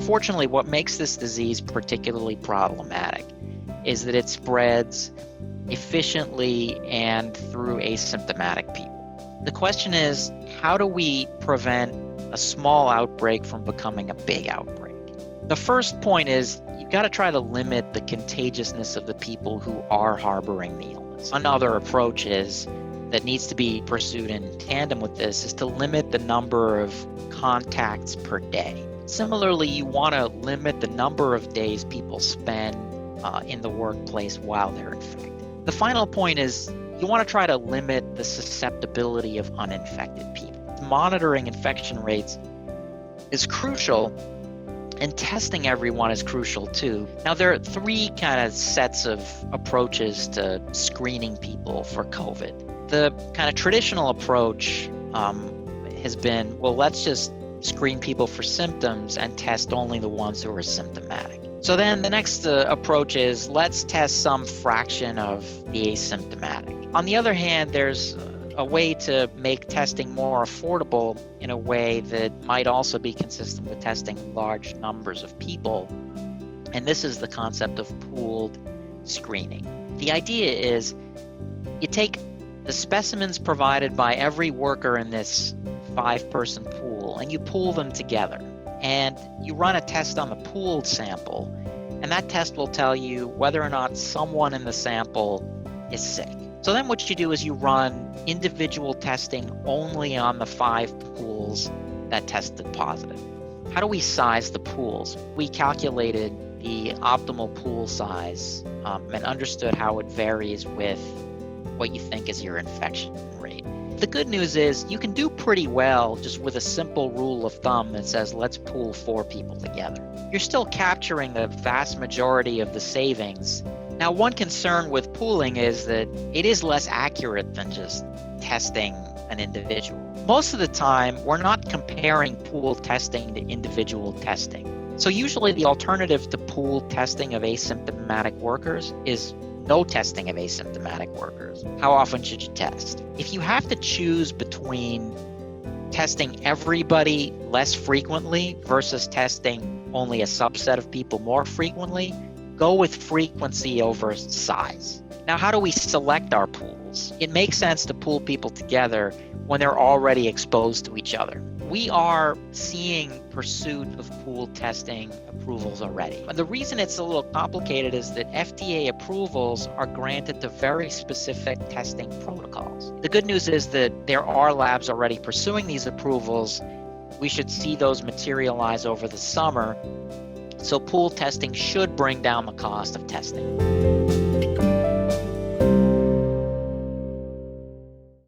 Unfortunately, what makes this disease particularly problematic is that it spreads efficiently and through asymptomatic people. The question is, how do we prevent a small outbreak from becoming a big outbreak? The first point is you've got to try to limit the contagiousness of the people who are harboring the illness. Another approach that needs to be pursued in tandem with this is to limit the number of contacts per day. Similarly, you want to limit the number of days people spend in the workplace while they're infected. The final point is you want to try to limit the susceptibility of uninfected people. Monitoring infection rates is crucial, and testing everyone is crucial too. Now, there are three kind of sets of approaches to screening people for COVID. The kind of traditional approach has been, well, let's just screen people for symptoms and test only the ones who are symptomatic. So then the next approach is, let's test some fraction of the asymptomatic. On the other hand, there's a way to make testing more affordable in a way that might also be consistent with testing large numbers of people. And this is the concept of pooled screening. The idea is you take the specimens provided by every worker in this 5-person pool and you pool them together. And you run a test on the pooled sample, and that test will tell you whether or not someone in the sample is sick. So then what you do is you run individual testing only on the 5 pools that tested positive. How do we size the pools? We calculated the optimal pool size and understood how it varies with what you think is your infection rate. The good news is you can do pretty well just with a simple rule of thumb that says let's pool 4 people together. You're still capturing the vast majority of the savings. Now, one concern with pooling is that it is less accurate than just testing an individual. Most of the time, we're not comparing pooled testing to individual testing. So usually the alternative to pooled testing of asymptomatic workers is no testing of asymptomatic workers. How often should you test? If you have to choose between testing everybody less frequently versus testing only a subset of people more frequently, go with frequency over size. Now, how do we select our pools? It makes sense to pool people together when they're already exposed to each other. We are seeing pursuit of pooled testing approvals already. And the reason it's a little complicated is that FDA approvals are granted to very specific testing protocols. The good news is that there are labs already pursuing these approvals. We should see those materialize over the summer. So pooled testing should bring down the cost of testing.